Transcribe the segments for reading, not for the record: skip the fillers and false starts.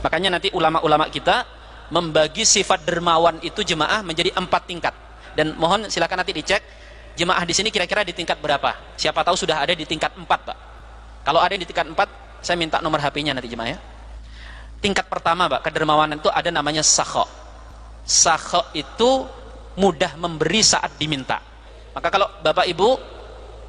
Makanya nanti ulama-ulama kita membagi sifat dermawan itu jemaah menjadi 4 tingkat. Dan mohon silakan nanti dicek jemaah di sini kira-kira di tingkat berapa. Siapa tahu sudah ada di tingkat 4, Pak. Kalau ada di tingkat 4, saya minta nomor HP-nya nanti jemaah ya. Tingkat pertama, Pak, kedermawanan itu ada namanya sakho. Sakho itu mudah memberi saat diminta. Maka kalau Bapak Ibu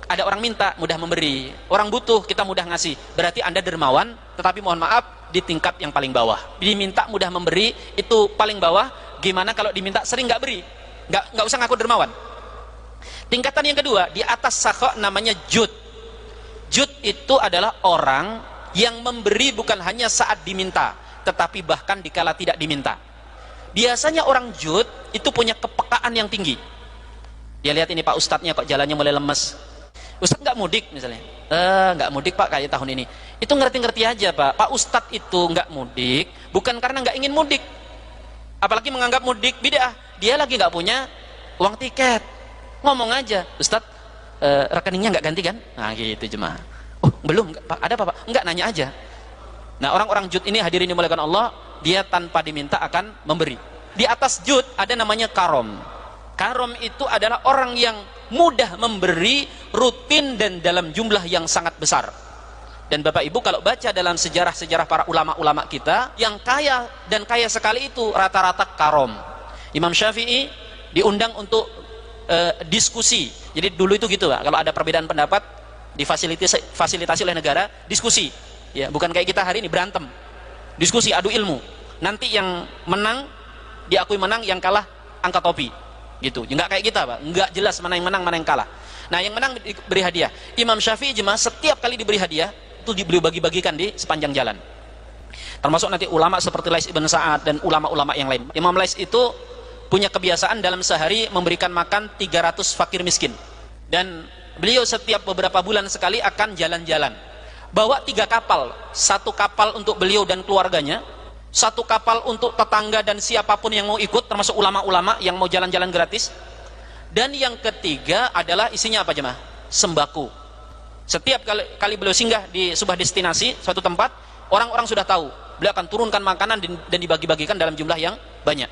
ada orang minta, mudah memberi. Orang butuh, kita mudah ngasih. Berarti Anda dermawan, tetapi mohon maaf di tingkat yang paling bawah. Diminta mudah memberi itu paling bawah. Gimana kalau diminta sering nggak beri? Nggak usah ngaku dermawan. Tingkatan yang kedua di atas sakho namanya jud. Jud itu adalah orang yang memberi bukan hanya saat diminta, tetapi bahkan dikala tidak diminta. Biasanya orang jud itu punya kepekaan yang tinggi. Dia lihat ini Pak Ustadznya kok jalannya mulai lemes. Ustadz nggak mudik misalnya. Nggak mudik Pak kayak tahun ini. Itu ngerti-ngerti aja Pak. Pak Ustadz itu nggak mudik bukan karena nggak ingin mudik. Apalagi menganggap mudik bid'ah. Dia lagi nggak punya uang tiket. Ngomong aja, Ustadz rekeningnya nggak ganti kan? Nah gitu jemaah. Oh belum Pak, ada apa Pak? Enggak, nanya aja. Nah orang-orang jud ini hadirin dimuliakan Allah, dia tanpa diminta akan memberi. Di atas jud ada namanya karom. Karom itu adalah orang yang mudah memberi, rutin dan dalam jumlah yang sangat besar. Dan Bapak Ibu kalau baca dalam sejarah-sejarah para ulama-ulama kita, yang kaya dan kaya sekali itu rata-rata karom. Imam Syafi'i diundang untuk diskusi. Jadi dulu itu gitu Pak, kalau ada perbedaan pendapat difasilitasi oleh negara, diskusi. Ya, bukan kayak kita hari ini berantem. Diskusi, adu ilmu. Nanti yang menang diakui menang, yang kalah angkat topi. Gitu. Enggak kayak kita, Pak. Enggak jelas mana yang menang, mana yang kalah. Nah, yang menang diberi hadiah. Imam Syafi'i jemaah setiap kali diberi hadiah itu diberi bagi-bagikan di sepanjang jalan. Termasuk nanti ulama seperti Lais ibn Sa'ad dan ulama-ulama yang lain. Imam Lais itu punya kebiasaan dalam sehari memberikan makan 300 fakir miskin. Dan beliau setiap beberapa bulan sekali akan jalan-jalan. Bawa 3 kapal. 1 kapal untuk beliau dan keluarganya, 1 kapal untuk tetangga dan siapapun yang mau ikut, termasuk ulama-ulama yang mau jalan-jalan gratis. Dan yang ketiga adalah isinya apa jemaah? Sembako. Setiap kali beliau singgah di sebuah destinasi, suatu tempat, orang-orang sudah tahu beliau akan turunkan makanan dan dibagi-bagikan dalam jumlah yang banyak.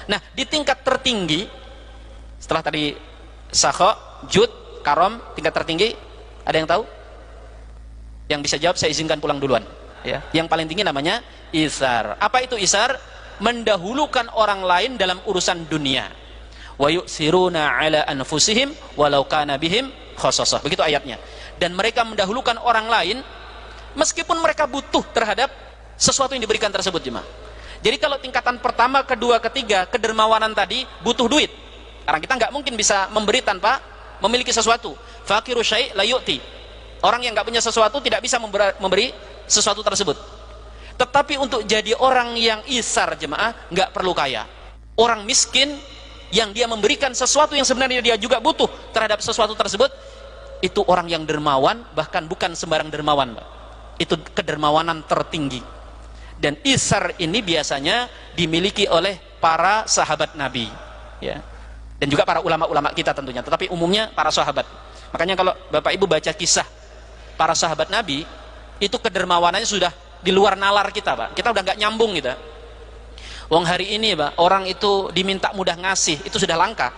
Nah, di tingkat tertinggi setelah tadi sakho, jud, karom, tingkat tertinggi ada yang tahu? Yang bisa jawab saya izinkan pulang duluan ya. Yang paling tinggi namanya isar. Apa itu isar? Mendahulukan orang lain dalam urusan dunia. Wa yu'siruna ala anfusihim walau kana bihim khassasah. Begitu ayatnya. Dan mereka mendahulukan orang lain meskipun mereka butuh terhadap sesuatu yang diberikan tersebut jemaah. Jadi kalau tingkatan pertama, kedua, ketiga, kedermawanan tadi butuh duit. Karena kita nggak mungkin bisa memberi tanpa memiliki sesuatu. Fakiru syai' la yu'ti. Orang yang nggak punya sesuatu tidak bisa memberi sesuatu tersebut. Tetapi untuk jadi orang yang isar jemaah nggak perlu kaya. Orang miskin yang dia memberikan sesuatu yang sebenarnya dia juga butuh terhadap sesuatu tersebut, itu orang yang dermawan, bahkan bukan sembarang dermawan, Pak. Itu kedermawanan tertinggi. Dan isar ini biasanya dimiliki oleh para sahabat Nabi ya. Dan juga para ulama-ulama kita tentunya, tetapi umumnya para sahabat. Makanya kalau Bapak Ibu baca kisah para sahabat Nabi, itu kedermawanannya sudah di luar nalar kita, Pak. Kita udah nggak nyambung kita. Wong hari ini, Pak, orang itu diminta mudah ngasih, itu sudah langka.